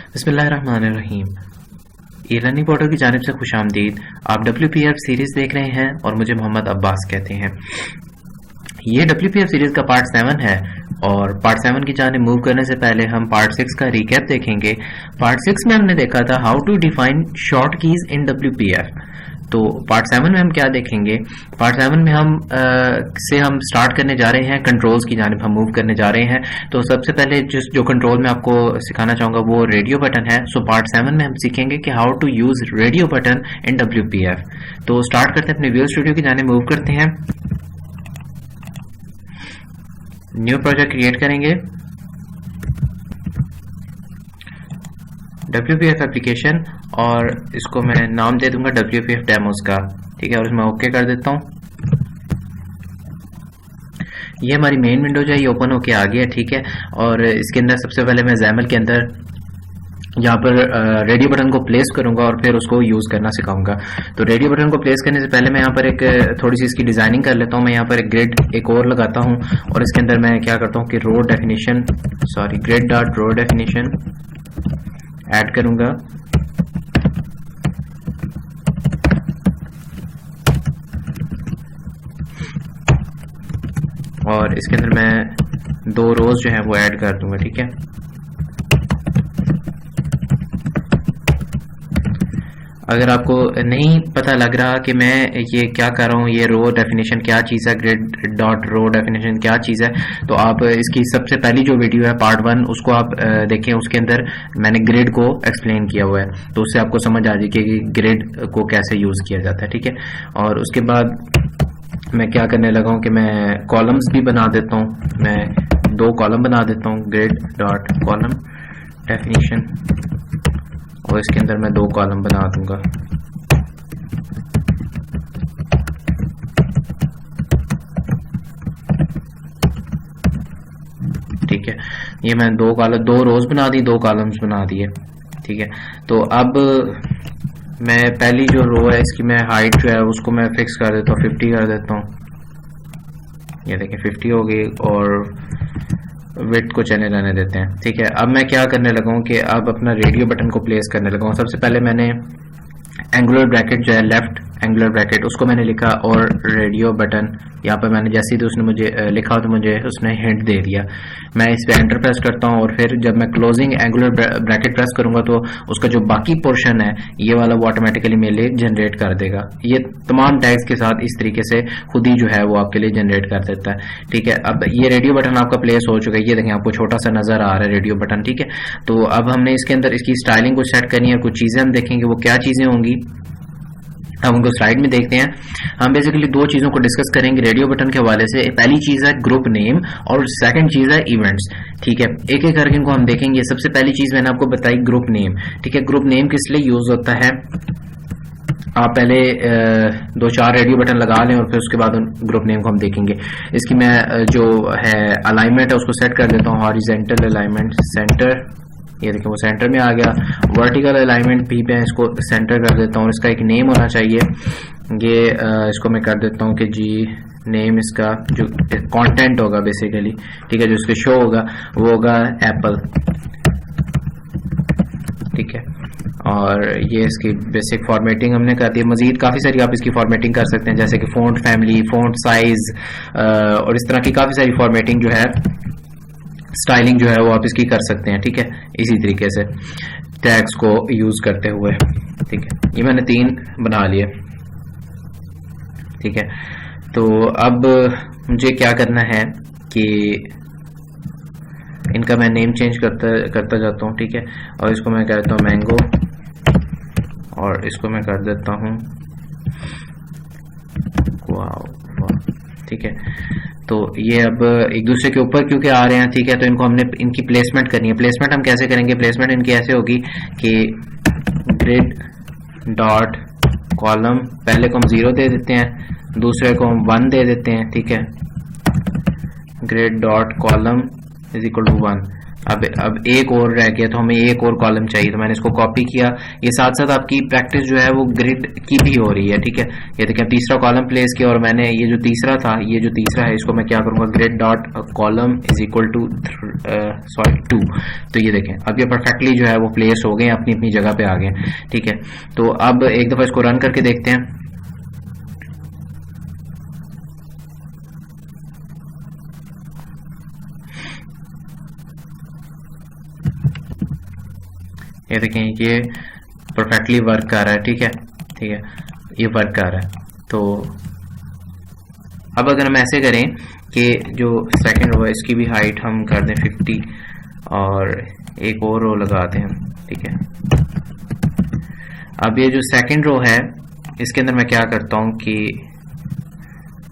बिस्मिल्लाहिर्रहमानिर्रहीम। E learning portal की जानिब से खुशामदीद। आप WPF सीरीज देख रहे हैं और मुझे मोहम्मद अब्बास कहते हैं। ये WPF सीरीज का पार्ट 7 है और पार्ट 7 की जानिब मूव करने से पहले हम पार्ट 6 का रिकैप देखेंगे। पार्ट 6 में हमने देखा था how to define short keys in WPF। तो पार्ट 7 में हम क्या देखेंगे? पार्ट 7 में हम स्टार्ट करने जा रहे हैं, कंट्रोल्स की जानिब हम मूव करने जा रहे हैं। तो सबसे पहले जो कंट्रोल मैं आपको सिखाना चाहूँगा वो रेडियो बटन है। सो पार्ट 7 में हम सीखेंगे कि how to use radio button in WPF। तो स्टार्ट करते हैं, अपने विजुअल स्टूडियो की जानिब मूव करते हैं, न्यू प्रोजेक्ट क्रिएट करेंगे, WPF एप्लीकेशन, और इसको मैं नाम दे दूंगा WPF डेमोस का, ठीक है, और इसमें ओके कर देता हूँ। ये हमारी मेन विंडो जो है ये ओपन होके आ गया है, ठीक है। और इसके अंदर सबसे पहले मैं XAML के अंदर यहाँ पर रेडियो बटन को प्लेस करूंगा और फिर उसको यूज़ करना सिखाऊंगा। तो रेडियो बटन को प्लेस करने से पहले मैं यहाँ पर एक थोड़ी सी इसकी डिज़ाइनिंग कर लेता हूँ। मैं यहाँ पर एक ग्रिड एक और लगाता हूँ और इसके अंदर मैं क्या करता हूँ कि grid dot row definition add करूंगा। और इसके अंदर मैं 2 रोज जो है वो ऐड कर दूंगा, ठीक है। अगर आपको नहीं पता लग रहा कि मैं ये क्या कर रहा हूँ, ये रो डेफिनेशन क्या चीज़ है, ग्रिड डॉट रो डेफिनेशन क्या चीज़ है, तो आप इसकी सबसे पहली जो वीडियो है पार्ट 1 उसको आप देखें। उसके अंदर मैंने ग्रिड को एक्सप्लेन किया हुआ है, तो उससे आपको समझ आ जाएगी कि ग्रिड को कैसे यूज़ किया जाता है, ठीक है। और उसके बाद मैं क्या करने लगा हूँ कि मैं कॉलम्स भी बना देता हूँ। मैं 2 कॉलम बना देता हूँ, ग्रिड डॉट कॉलम डेफिनेशन, और इसके अंदर मैं 2 कॉलम बना दूंगा। ठीक है, ये मैं 2 रोज बना दी, 2 कॉलम्स बना दिए, ठीक है। तो अब मैं पहली जो रो है इसकी मैं हाइट जो है उसको मैं फिक्स कर देता हूँ, 50 कर देता हूँ। ये देखें 50 हो गई, और विड्थ को चलने रहने देते हैं, ठीक है। अब मैं क्या करने लगा हूँ कि अब अपना रेडियो बटन को प्लेस करने लगा हूँ। सबसे पहले मैंने एंगुलर ब्रैकेट जो है, लेफ्ट एंगुलर ब्रैकेट, उसको मैंने लिखा, और रेडियो बटन यहाँ पर मैंने जैसे ही तो उसने मुझे लिखा तो मुझे उसने हिंट दे दिया। मैं इस पे एंटर प्रेस करता हूँ और फिर जब मैं क्लोजिंग एंगुलर ब्रैकेट प्रेस करूंगा तो उसका जो बाकी पोर्शन है ये वाला वो ऑटोमेटिकली मेरे लिए जनरेट कर देगा। ये तमाम टैग्स के साथ इस तरीके से खुद ही जो है वो आपके लिए जनरेट कर देता है, ठीक है। अब ये रेडियो बटन आपका प्लेस हो चुका है, ये देखें आपको छोटा सा नजर आ रहा है रेडियो बटन, ठीक है। तो अब हमने इसके अंदर इसकी स्टाइलिंग को सेट करनी है, कुछ चीजें हम देखेंगे वो क्या चीजें होंगी। अब उनको स्लाइड में देखते हैं। हम बेसिकली 2 चीजों को डिस्कस करेंगे रेडियो बटन के हवाले से। पहली चीज है ग्रुप नेम और सेकंड चीज है इवेंट्स, ठीक है। एक एक करके इनको हम देखेंगे। सबसे पहली चीज मैंने आपको बताई ग्रुप नेम, ठीक है। ग्रुप नेम किस लिए यूज होता है? आप पहले 2-4 रेडियो बटन लगा लें और फिर उसके बाद ग्रुप नेम को हम देखेंगे। इसकी मैं जो है अलाइनमेंट है उसको सेट कर देता हूँ, हॉरिजॉन्टल अलाइनमेंट सेंटर, ये देखिए वो सेंटर में आ गया। वर्टिकल अलाइनमेंट भी मैं इसको सेंटर कर देता हूँ और इसका एक नेम होना चाहिए। ये इसको मैं कर देता हूँ कि जी नेम, इसका जो कंटेंट होगा बेसिकली, ठीक है, जो इसके शो होगा वो होगा एप्पल, ठीक है। और ये इसकी बेसिक फॉर्मेटिंग हमने कर दी। मजीद काफ़ी सारी आप इसकी फॉर्मेटिंग कर सकते हैं, जैसे कि फ़ॉन्ट फैमिली, फ़ॉन्ट साइज, और इस तरह की काफ़ी सारी फॉर्मेटिंग जो है, स्टाइलिंग जो है वो आप इसकी कर सकते हैं, ठीक है, इसी तरीके से टैग्स को यूज करते हुए, ठीक है। ये मैंने 3 बना लिए, ठीक है। तो अब मुझे क्या करना है कि इनका मैं नेम चेंज करता जाता हूँ, ठीक है। और इसको मैं कहता हूँ मैंगो, और इसको मैं कर देता हूँ वाव, ठीक है। तो ये अब एक दूसरे के ऊपर क्योंकि आ रहे हैं, ठीक है, तो इनको हमने इनकी प्लेसमेंट करनी है। प्लेसमेंट हम कैसे करेंगे? प्लेसमेंट इनकी ऐसे होगी कि ग्रिड डॉट कॉलम, पहले को हम 0 दे देते हैं, दूसरे को हम 1 दे देते हैं, ठीक है। Grid dot column is equal to 1। अब एक और रह गया, तो हमें एक और कॉलम चाहिए, तो मैंने इसको कॉपी किया। ये साथ साथ आपकी प्रैक्टिस जो है वो ग्रिड की भी हो रही है, ठीक है। ये देखिए तीसरा कॉलम प्लेस किया, और मैंने ये जो तीसरा था, ये जो तीसरा है, इसको मैं क्या करूंगा, grid dot column is equal to 2। तो ये देखें अब ये परफेक्टली जो है वो प्लेस हो गए, अपनी अपनी जगह पे आ गए, ठीक है। तो अब एक दफा इसको रन करके देखते हैं। ये देखें ये परफेक्टली वर्क कर रहा है, ठीक है, ठीक है, ये वर्क कर रहा है। तो अब अगर हम ऐसे करें कि जो सेकंड रो है इसकी भी हाइट हम कर दें 50 और एक और रो लगाते हैं, ठीक है। अब ये जो सेकंड रो है इसके अंदर मैं क्या करता हूं कि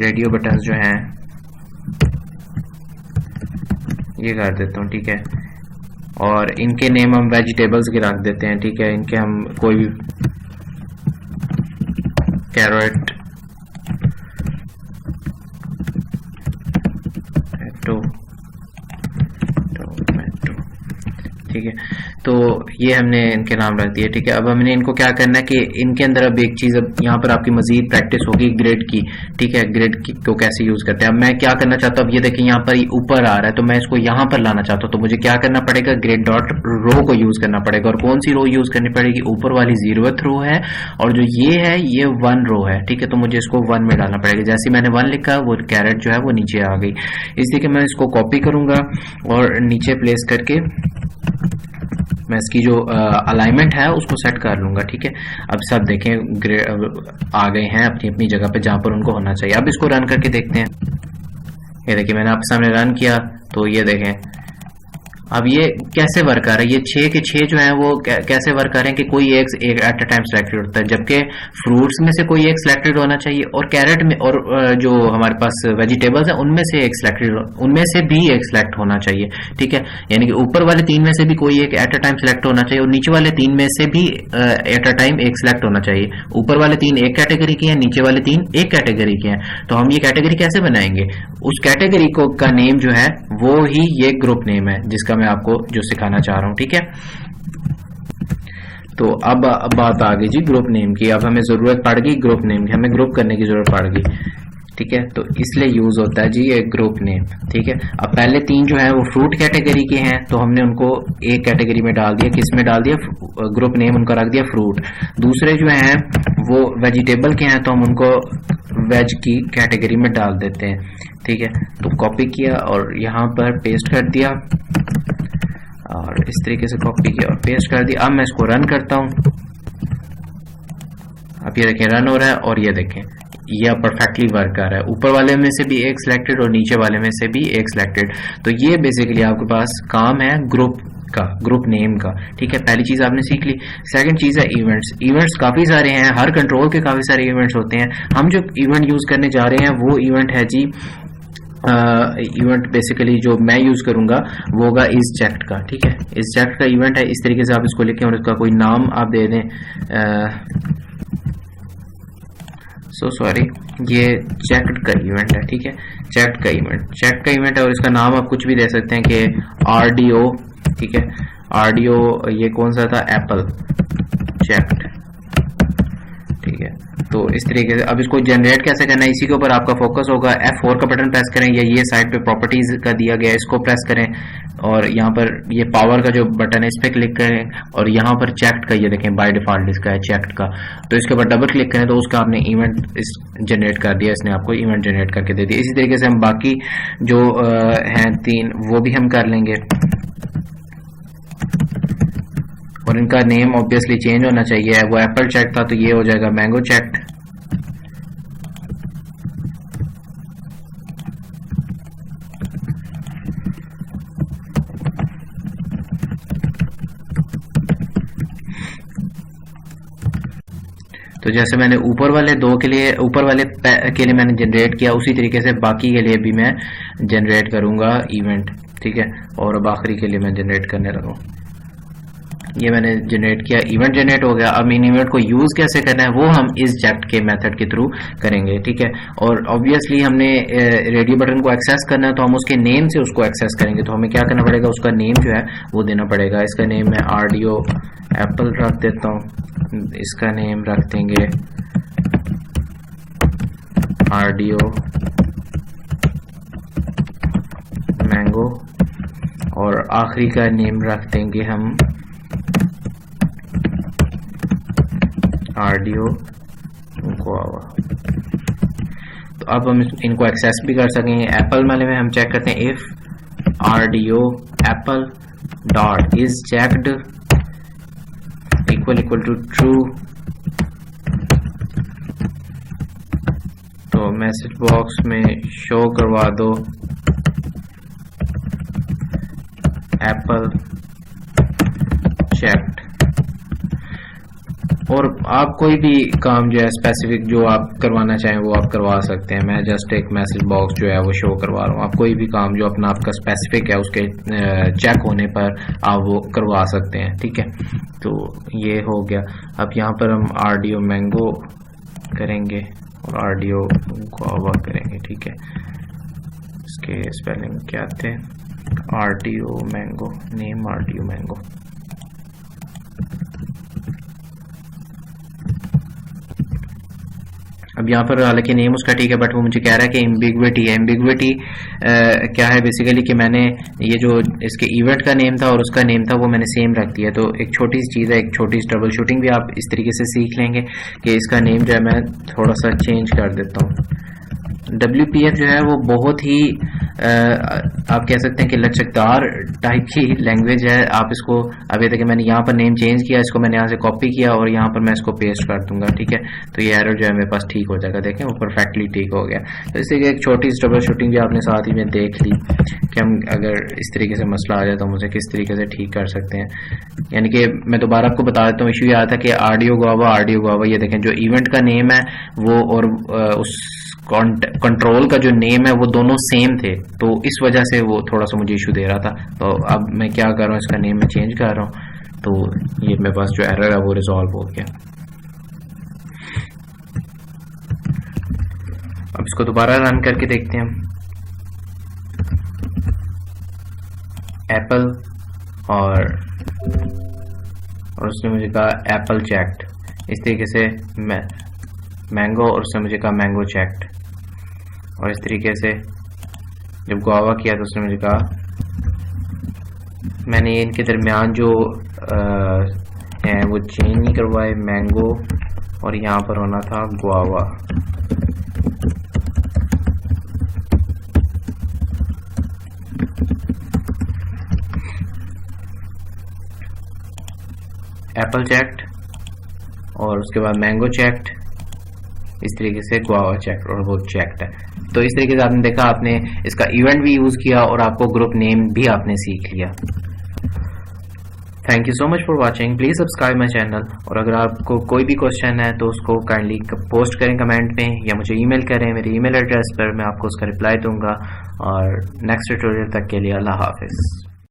रेडियो बटन जो हैं ये कर देता हूं, ठीक है, और इनके नेम हम वेजिटेबल्स के रख देते हैं, ठीक है। इनके हम कोई भी कैरेट, टोमेटो, ठीक है। तो ये हमने इनके नाम रख दिए, ठीक है। अब हमने इनको क्या करना है कि इनके अंदर अब एक चीज, अब यहाँ पर आपकी मजीद प्रैक्टिस होगी ग्रिड की, ठीक है। ग्रिड की को कैसे यूज करते हैं, अब मैं क्या करना चाहता हूँ, अब ये देखिए यहाँ पर ऊपर आ रहा है, तो मैं इसको यहाँ पर लाना चाहता हूँ। तो मुझे क्या करना पड़ेगा, ग्रिड डॉट रो को यूज करना पड़ेगा। और कौन सी रो यूज करनी पड़ेगी, ऊपर वाली 0th रो है, और जो ये है ये 1 रो है, ठीक है। तो मुझे इसको 1 में डालना पड़ेगा। जैसे मैंने 1 लिखा, वो कैरेट जो है वो नीचे आ गई। इसलिए मैं इसको कॉपी करूंगा और नीचे प्लेस करके मैं इसकी जो अलाइनमेंट है उसको सेट कर लूंगा, ठीक है। अब सब देखें आ गए हैं अपनी अपनी जगह पे जहां पर उनको होना चाहिए। अब इसको रन करके देखते हैं। ये देखिए मैंने आपके सामने रन किया, तो ये देखें अब ये कैसे वर्क कर रहा है। ये 6 के 6 जो है वो कैसे वर्क कर रहे हैं कि कोई एक एट अ टाइम सिलेक्टेड होता है, जबकि फ्रूट्स में से कोई एक सिलेक्टेड होना चाहिए, और कैरेट में और जो हमारे पास वेजिटेबल्स हैं उनमें से एक सिलेक्टेड, उनमें से भी एक सिलेक्ट होना चाहिए, ठीक है। यानी कि ऊपर वाले 3 में से भी कोई एक एट अ टाइम सिलेक्ट होना चाहिए, और नीचे वाले 3 में से भी एट अ टाइम एक सिलेक्ट होना चाहिए। ऊपर वाले 3 एक कैटेगरी के हैं, नीचे वाले 3 एक कैटेगरी के हैं। तो हम ये कैटेगरी कैसे बनाएंगे, उस कैटेगरी को का नेम जो है वो ही ये ग्रुप नेम है जिसका मैं आपको जो सिखाना चाह रहा हूं, ठीक है। तो अब बात आ गई जी ग्रुप नेम की। अब हमें जरूरत पड़ गई ग्रुप नेम की, हमें ग्रुप करने की जरूरत पड़ गई, ठीक है। तो इसलिए यूज होता है जी ये ग्रुप नेम, ठीक है। अब पहले 3 जो है वो फ्रूट कैटेगरी के हैं, तो हमने उनको एक कैटेगरी में डाल दिया, किस में डाल दिया, ग्रुप नेम उनका रख दिया फ्रूट। दूसरे जो हैं वो वेजिटेबल के हैं, तो हम उनको वेज की कैटेगरी में डाल देते हैं, ठीक है। तो कॉपी किया और यहाँ पर पेस्ट कर दिया, और इस तरीके से कॉपी किया और पेस्ट कर दिया। अब मैं इसको रन करता हूं। अब ये देखें रन हो रहा है, और ये देखें ये परफेक्टली वर्क कर रहा है। ऊपर वाले में से भी एक सिलेक्टेड और नीचे वाले में से भी एक सिलेक्टेड। तो ये बेसिकली आपके पास काम है ग्रुप का, ग्रुप नेम का, ठीक है। पहली चीज आपने सीख ली। सेकंड चीज है इवेंट्स। इवेंट्स काफी सारे हैं, हर कंट्रोल के काफी सारे इवेंट्स होते हैं। हम जो इवेंट यूज करने जा रहे हैं वो इवेंट है जी इवेंट बेसिकली जो मैं यूज करूंगा वो होगा इज चेक्ड का, ठीक है। इज चेक्ड का इवेंट है, इस तरीके से आप इसको लिखें और इसका कोई नाम आप दे दें। सॉरी ये चेक्ड का इवेंट है, ठीक है। चेक्ड का इवेंट है, और इसका नाम आप कुछ भी दे सकते हैं कि RDO, ठीक है। RDO ये कौन सा था, एप्पल चेक्ड, ठीक है। तो इस तरीके से अब इसको जनरेट कैसे करना है इसी के ऊपर आपका फोकस होगा। F4 का बटन प्रेस करें, या ये साइड पे प्रॉपर्टीज का दिया गया है इसको प्रेस करें, और यहाँ पर ये पावर का जो बटन है इस पे क्लिक करें, और यहाँ पर चेक्ड का ये देखें बाय डिफॉल्ट इसका है चेक्ड का, तो इसके ऊपर डबल क्लिक करें तो उसका आपने इवेंट जनरेट कर दिया, इसने आपको इवेंट जनरेट करके दे दिया। इसी तरीके से हम बाकी जो हैं 3 वो भी हम कर लेंगे, और इनका नेम ऑब्वियसली चेंज होना चाहिए। वो एप्पल चेक था तो ये हो जाएगा मैंगो चेक, तो जैसे मैंने ऊपर वाले 2 के लिए, ऊपर वाले के लिए मैंने जनरेट किया, उसी तरीके से बाकी के लिए भी मैं जनरेट करूंगा इवेंट, ठीक है। और अब आखिरी के लिए मैं जनरेट करने लगा। ये मैंने जनरेट किया, इवेंट जनरेट हो गया। अब इन इवेंट को यूज कैसे करना है वो हम इस जेक्ट के मेथड के थ्रू करेंगे, ठीक है। और ऑब्वियसली हमने रेडियो बटन को एक्सेस करना है तो हम उसके नेम से उसको एक्सेस करेंगे। तो हमें क्या करना पड़ेगा, उसका नेम जो है वो देना पड़ेगा। इसका नेम मैं आरडीओ एप्पल रख देता हूँ, इसका नेम रख देंगे आरडीओ मैंगो, और आखिरी का नेम रख देंगे हम आरडीओ गुआवा। तो अब हम इनको एक्सेस भी कर सकेंगे। एप्पल वाले में हम चेक करते हैं, if RDO apple dot is checked equal to true, तो मैसेज बॉक्स में शो करवा दो एप्पल चेक्ड। और आप कोई भी काम जो है स्पेसिफिक जो आप करवाना चाहें वो आप करवा सकते हैं। मैं जस्ट एक मैसेज बॉक्स जो है वो शो करवा रहा हूँ। आप कोई भी काम जो अपना आपका स्पेसिफिक है उसके चेक होने पर आप वो करवा सकते हैं, ठीक है। तो ये हो गया। अब यहाँ पर हम आरडीओ मैंगो करेंगे और आरडीओ गुआवा करेंगे, ठीक है। इसके स्पेलिंग क्या थे, RDO mango, name RDO mango. अब यहाँ पर हालांकि नेम उसका ठीक है, बट वो मुझे कह रहा है कि एम्बिग्विटी है। एम्बिग्विटी क्या है बेसिकली कि मैंने ये जो इसके इवेंट का नेम था और उसका नेम था वो मैंने सेम रख दिया। तो एक छोटी सी चीज़ है, एक छोटी सी ट्रबल शूटिंग भी आप इस तरीके से सीख लेंगे कि इसका नेम जो है मैं थोड़ा सा चेंज कर देता हूँ। WPF जो है वो बहुत ही आप कह सकते हैं कि लचकदार टाइप की लैंग्वेज है। आप इसको अब ये देखिए मैंने यहाँ पर नेम चेंज किया, इसको मैंने यहाँ से कॉपी किया और यहाँ पर मैं इसको पेस्ट कर दूंगा, ठीक है। तो ये एरर जो है मेरे पास ठीक हो जाएगा, देखें वो परफेक्टली ठीक हो गया। तो इससे एक छोटी सी ट्रबल शूटिंग भी आपने साथ ही में देख ली कि हम अगर इस तरीके से मसला आ जाए तो हम उसे किस तरीके से ठीक कर सकते हैं। यानी कि मैं दोबारा आपको बता देता हूँ, इशू ये आया था कि आरडीओ गुआवा, ये देखें जो इवेंट का नेम है वो और उस कंट्रोल का जो नेम है वो दोनों सेम थे, तो इस वजह से वो थोड़ा सा मुझे इशू दे रहा था। तो अब मैं क्या कर रहा हूँ, इसका नेम मैं चेंज कर रहा हूँ, तो ये मेरे पास जो एरर है वो रिजॉल्व हो गया। अब इसको दोबारा रन करके देखते हैं। एप्पल और उसने मुझे कहा एप्पल चेक्ड, इस तरीके से मैंगो और उसने मुझे कहा मैंगो चेक्ड, और इस तरीके से जब गुआवा किया तो उसने मुझे कहा, मैंने इनके दरमियान जो हैं वो चेंज नहीं करवाए, मैंगो और यहाँ पर होना था गुआवा। एप्पल चेक्ड और उसके बाद मैंगो चेक्ड, इस तरीके से गुआवा चेक्ड और वो चेक्ड है। तो इस तरीके से आपने देखा, आपने इसका इवेंट भी यूज किया और आपको ग्रुप नेम भी आपने सीख लिया। Thank you so much for watching, please subscribe my channel. और अगर आपको कोई भी क्वेश्चन है तो उसको काइंडली पोस्ट करें कमेंट में या मुझे ईमेल करें, मेरे ईमेल एड्रेस पर मैं आपको उसका रिप्लाई दूंगा। और नेक्स्ट ट्यूटोरियल तक के लिए अल्लाह हाफिज।